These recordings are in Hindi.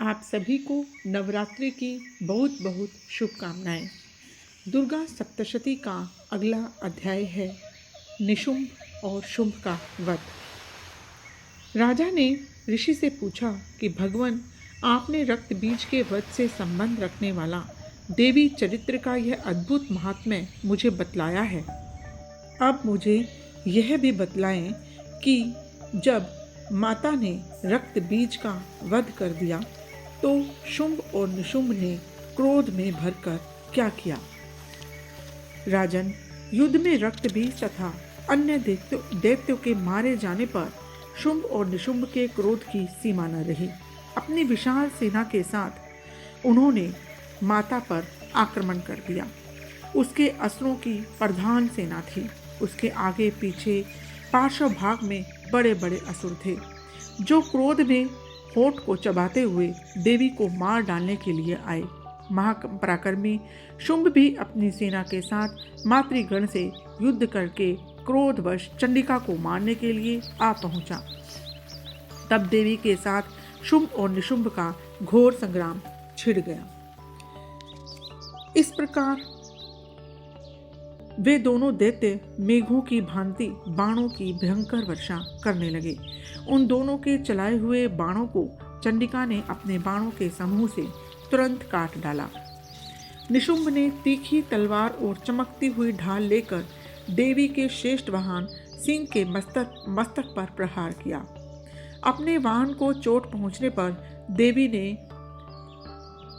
आप सभी को नवरात्रि की बहुत बहुत शुभकामनाएं। दुर्गा सप्तशती का अगला अध्याय है निशुंभ और शुंभ का वध। राजा ने ऋषि से पूछा कि भगवान, आपने रक्त बीज के वध से संबंध रखने वाला देवी चरित्र का यह अद्भुत महात्म्य मुझे बतलाया है। अब मुझे यह भी बतलाएं कि जब माता ने रक्त बीज का वध कर दिया तो शुंभ और निशुंभ ने क्रोध में भरकर क्या किया। राजन, युद्ध में रक्त बीज तथा अन्य दैत्यों के मारे जाने पर शुंभ और निशुंभ के क्रोध की सीमा न रही। अपनी विशाल सेना के साथ उन्होंने माता पर आक्रमण कर दिया। उसके असुरों की प्रधान सेना थी। उसके आगे पीछे पार्श्व भाग में बड़े बड़े असुर थे जो क्रोध में होठ को चबाते हुए देवी को मार डालने के लिए आए। महापराक्रमी शुंभ भी अपनी सेना के साथ मातृगण से युद्ध करके क्रोधवश चंडिका को मारने के लिए आ पहुंचा। तब देवी के साथ शुंभ और निशुंभ का घोर संग्राम छिड़ गया। इस प्रकार वे दोनों दैत्य मेघों की भांति बाणों की भयंकर वर्षा करने लगे। उन दोनों के चलाए हुए बाणों को चंडिका ने अपने बाणों के समूह से तुरंत काट डाला। निशुंभ ने तीखी तलवार और चमकती हुई ढाल लेकर देवी के श्रेष्ठ वाहन सिंह के मस्तक पर प्रहार किया। अपने वाहन को चोट पहुंचने पर देवी ने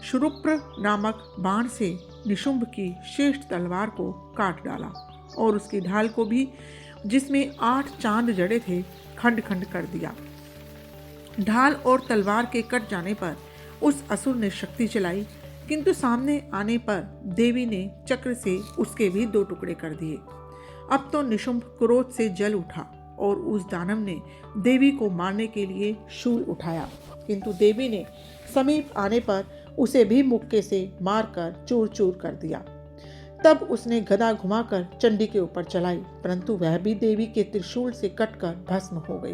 शुरुप्र नामक बाण से निशुंभ की श्रेष्ठ तलवार को काट डाला और उसकी ढाल को भी, जिसमें 8 चांद जड़े थे, खंड खंड कर दिया। ढाल और तलवार के कट जाने पर उस असुर ने शक्ति चलाई, किंतु सामने आने पर देवी ने चक्र से उसके भी 2 टुकड़े कर दिए। अब तो निशुंभ क्रोध से जल उठा और उस दानव ने देवी को मारने के लिए शूल उठाया, किंतु देवी ने समीप आने पर उसे भी मुक्के से मारकर चूर चूर कर दिया। तब उसने गदा घुमाकर चंडी के ऊपर चलाई, परंतु वह भी देवी के त्रिशूल से कटकर भस्म हो गई।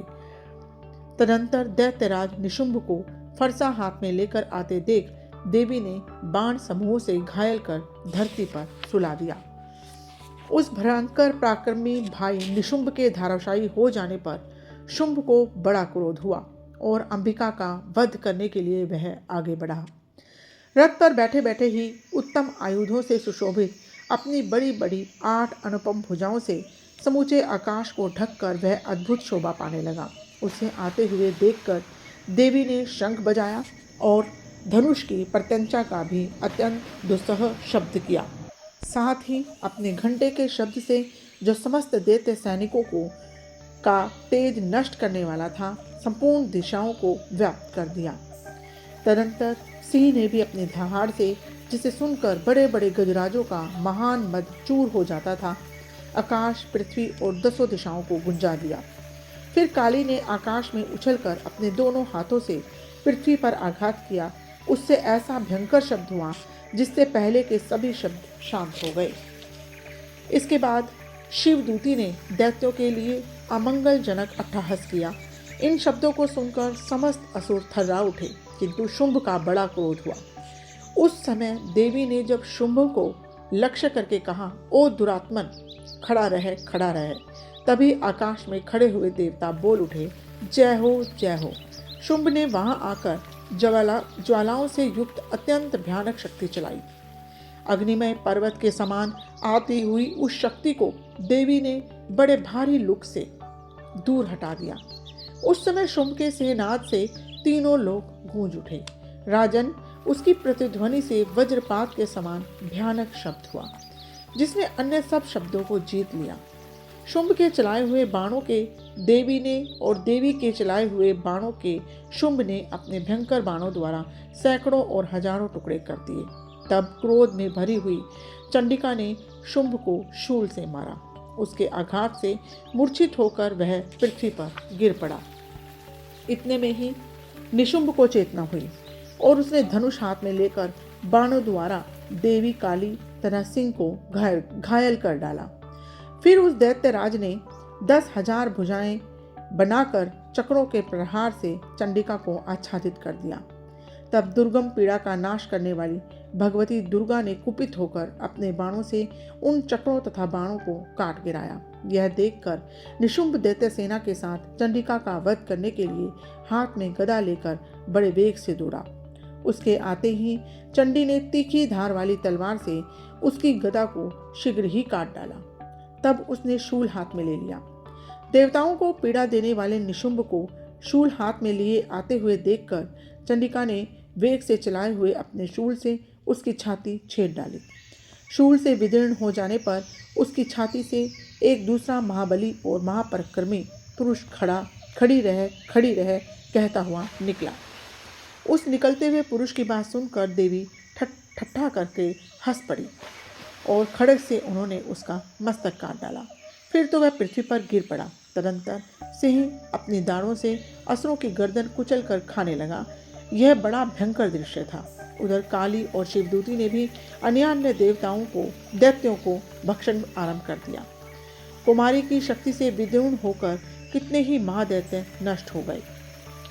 तदंतर दैत्यराज निशुंभ को फरसा हाथ में लेकर आते देख देवी ने बाण समूह से घायल कर धरती पर सुला दिया। उस भयंकर पराक्रमी भाई निशुंभ के धाराशायी हो जाने पर शुंभ को बड़ा क्रोध हुआ और अंबिका का वध करने के लिए वह आगे बढ़ा। रथ पर बैठे बैठे ही उत्तम आयुधों से सुशोभित अपनी बड़ी बड़ी 8 अनुपम भुजाओं से समूचे आकाश को ढककर वह अद्भुत शोभा पाने लगा। उसे आते हुए देखकर देवी ने शंख बजाया और धनुष की प्रत्यंचा का भी अत्यंत दुस्सह शब्द किया। साथ ही अपने घंटे के शब्द से जो समस्त दैत्य सैनिकों का तेज नष्ट करने वाला था, संपूर्ण दिशाओं को व्याप्त कर दिया। तदंतर सिंह ने भी अपने दहाड़ से, जिसे सुनकर बड़े बड़े गजराजों का महान मद चूर हो जाता था, आकाश, पृथ्वी और 10 दिशाओं को गुंजा दिया। फिर काली ने आकाश में उछलकर अपने दोनों हाथों से पृथ्वी पर आघात किया। उससे ऐसा भयंकर शब्द हुआ जिससे पहले के सभी शब्द शांत हो गए। इसके बाद शिवदूती ने दैत्यों के लिए अमंगलजनक अट्टहास किया। इन शब्दों को सुनकर समस्त असुर थर्रा उठे, किंतु शुंभ का बड़ा क्रोध हुआ। उस समय देवी ने जब शुंभ को लक्ष्य करके कहा, ओ दुरात्मन, खड़ा रहे खड़ा रहे, तभी आकाश में खड़े हुए देवता बोल उठे, जय हो जय हो। शुंभ ने वहां आकर ज्वालाओं से युक्त अत्यंत भयानक शक्ति चलाई। अग्निमय पर्वत के समान आती हुई उस शक्ति को देवी ने बड़े भारी लुक से दूर हटा दिया। उस समय शुंभ के सिंहनाद से तीनों लोग गूंज उठे। राजन, उसकी प्रतिध्वनि से वज्रपात के समान भयानक शब्द हुआ, जिसने अन्य सब शब्दों को जीत लिया। शुंभ के चलाए हुए बाणों के देवी ने और देवी के चलाए हुए बाणों के शुंभ ने अपने भयंकर बाणों द्वारा सैकड़ों और हजारों टुकड़े कर दिए। तब क्रोध में भरी हुई चंडिका ने शुंभ को शूल से मारा। उसके आघात से मूर्छित होकर वह पृथ्वी पर गिर पड़ा। इतने में ही निशुंभ को चेतना हुई और उसने धनुष हाथ में लेकर बाणों द्वारा देवी काली तथा सिंह को घायल कर डाला। फिर उस दैत्यराज ने 10,000 भुजाएं बनाकर चक्रों के प्रहार से चंडिका को आच्छादित कर दिया। तब दुर्गम पीड़ा का नाश करने वाली भगवती दुर्गा ने कुपित होकर अपने बाणों से उन चक्रों तथा बाणों को काट गिराया। यह देखकर निशुंभ दैत्य सेना के साथ चंडिका का वध करने के लिए हाथ में गदा लेकर बड़े वेग से दौड़ा। उसके आते ही चंडी ने तीखी धार वाली तलवार से उसकी गदा को शीघ्र ही काट डाला। तब उसने शूल हाथ में ले लिया। देवताओं को पीड़ा देने वाले निशुंभ को शूल हाथ में लिए आते हुए देखकर चंडिका ने वेग से चलाए हुए अपने शूल से उसकी छाती छेद डाली। शूल से विदीर्ण हो जाने पर उसकी छाती से एक दूसरा महाबली और महापराक्रमी पुरुष खड़ी रह कहता हुआ निकला। उस निकलते हुए पुरुष की बात सुनकर देवी ठट्ठा करके हंस पड़ी और खड़ग से उन्होंने उसका मस्तक काट डाला। फिर तो वह पृथ्वी पर गिर पड़ा। तदंतर सिंह अपनी दाढ़ों से असुरों की गर्दन कुचल कर खाने लगा। यह बड़ा भयंकर दृश्य था। उधर काली और शिवदूती ने भी अन्य देवताओं को दैत्यों को भक्षण आरंभ कर दिया। कुमारी की शक्ति से विदीर्ण होकर कितने ही महादैत्य नष्ट हो गए।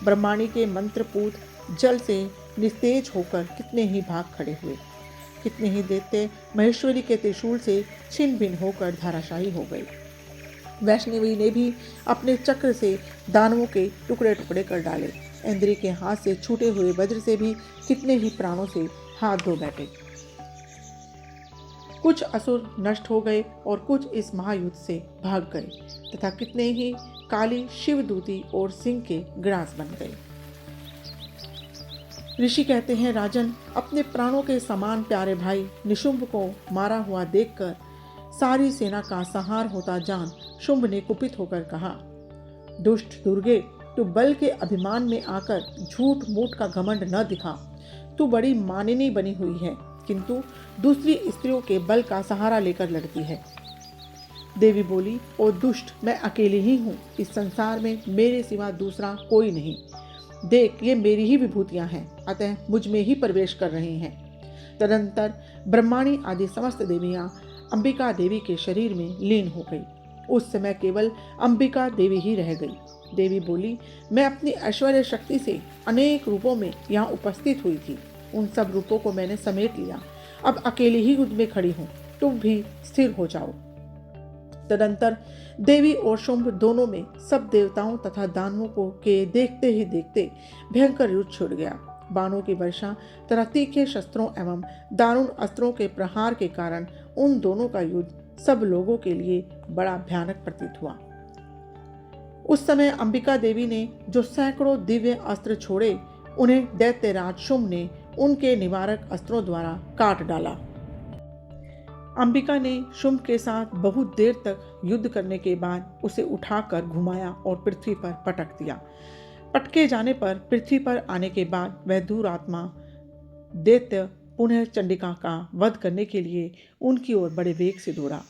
ब्रह्माणी के मंत्रपूत जल से निस्तेज होकर कितने ही भाग खड़े हुए। कितने ही दैत्य महेश्वरी के त्रिशूल से छिन्न भिन्न होकर धाराशायी हो गए। वैष्णवी ने भी अपने चक्र से दानवों के टुकड़े टुकड़े कर डाले। इंद्री के हाथ से छूटे हुए वज्र से भी कितने ही प्राणों से हाथ धो बैठे। कुछ असुर नष्ट हो गए और कुछ इस महायुद्ध से भाग गए तथा कितने ही काली शिवदूती और सिंह के ग्रास बन गए। ऋषि कहते हैं, राजन, अपने प्राणों के समान प्यारे भाई निशुंभ को मारा हुआ देखकर सारी सेना का संहार होता जान शुंभ ने कुपित होकर कहा, दुष्ट दुर्गे, तू बल के अभिमान में आकर झूठ मूठ का घमंड न दिखा। तू बड़ी मानिनी बनी हुई है, किंतु दूसरी स्त्रियों के बल का सहारा लेकर लड़ती है। देवी बोली, ओ दुष्ट, मैं अकेली ही हूँ। इस संसार में मेरे सिवा दूसरा कोई नहीं। देख, ये मेरी ही विभूतियां हैं, अतः मुझ में ही प्रवेश कर रही हैं। तदंतर ब्रह्माणी आदि समस्त देवियां अंबिका देवी के शरीर में लीन हो गई। उस समय केवल अंबिका देवी ही रह गई। देवी बोली, मैं अपनी ऐश्वर्य शक्ति से अनेक रूपों में यहाँ उपस्थित हुई थी। उन सब रूपों को मैंने समेट लिया। अब अकेले ही युद्ध में खड़ी हूँ, तुम भी स्थिर हो जाओ। तदंतर देवी और शुंभ दोनों में सब देवताओं तथा दानवों को के देखते ही देखते भयंकर युद्ध छिड़ गया। बाणों की वर्षा तथा तीखे शस्त्रों एवं दारुण अस्त्रों के प्रहार के कारण उन दोनों का युद्ध सब लोगों के लिए बड़ा भयानक प्रतीत हुआ। उस समय अंबिका देवी ने जो सैकड़ों दिव्य अस्त्र छोड़े, उन्हें दैत्यराज शुंभ ने उनके निवारक अस्त्रों द्वारा काट डाला। अंबिका ने शुंभ के साथ बहुत देर तक युद्ध करने के बाद उसे उठाकर घुमाया और पृथ्वी पर पटक दिया। पटके जाने पर पृथ्वी पर आने के बाद वह दुरात्मा दैत्य पुनः चंडिका का वध करने के लिए उनकी ओर बड़े वेग से दौड़ा।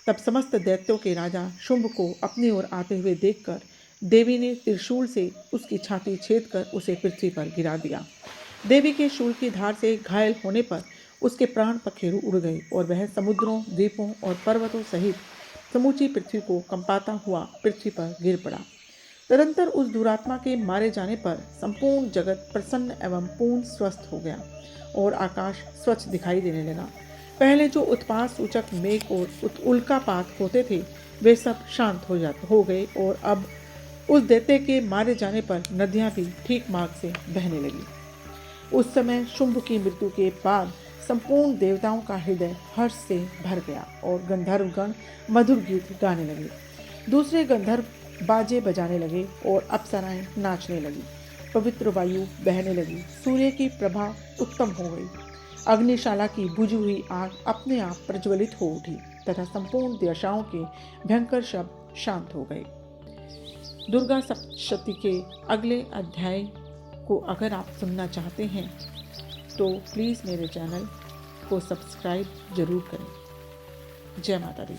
तब समस्त दैत्यों के राजा शुंभ को अपनी ओर आते हुए देखकर देवी ने त्रिशूल से उसकी छाती छेद कर उसे पृथ्वी पर गिरा दिया। देवी के शूल की धार से घायल होने पर उसके प्राण पखेरु उड़ गए और वह समुद्रों, द्वीपों और पर्वतों सहित समूची पृथ्वी को कंपाता हुआ पृथ्वी पर गिर पड़ा। तदंतर उस दुरात्मा के मारे जाने पर संपूर्ण जगत प्रसन्न एवं पूर्ण स्वस्थ हो गया और आकाश स्वच्छ दिखाई देने लगा। पहले जो उत्पात सूचक मेघ और उल्कापात होते थे, वे सब शांत हो गए और अब उस दैत्य के मारे जाने पर नदियां भी ठीक मार्ग से बहने लगी। उस समय शुंभ की मृत्यु के बाद संपूर्ण देवताओं का हृदय हर्ष से भर गया और गंधर्वगण मधुर गीत गाने लगे। दूसरे गंधर्व बाजे बजाने लगे और अप्सराएं नाचने लगी। पवित्र वायु बहने लगी। सूर्य की प्रभा उत्तम हो गई। अग्निशाला की बुझी हुई आग अपने आप प्रज्वलित हो उठी तथा संपूर्ण दिशाओं के भयंकर शब्द शांत हो गए। दुर्गा सप्तशती के अगले अध्याय को अगर आप सुनना चाहते हैं तो प्लीज़ मेरे चैनल को सब्सक्राइब जरूर करें। जय माता दी।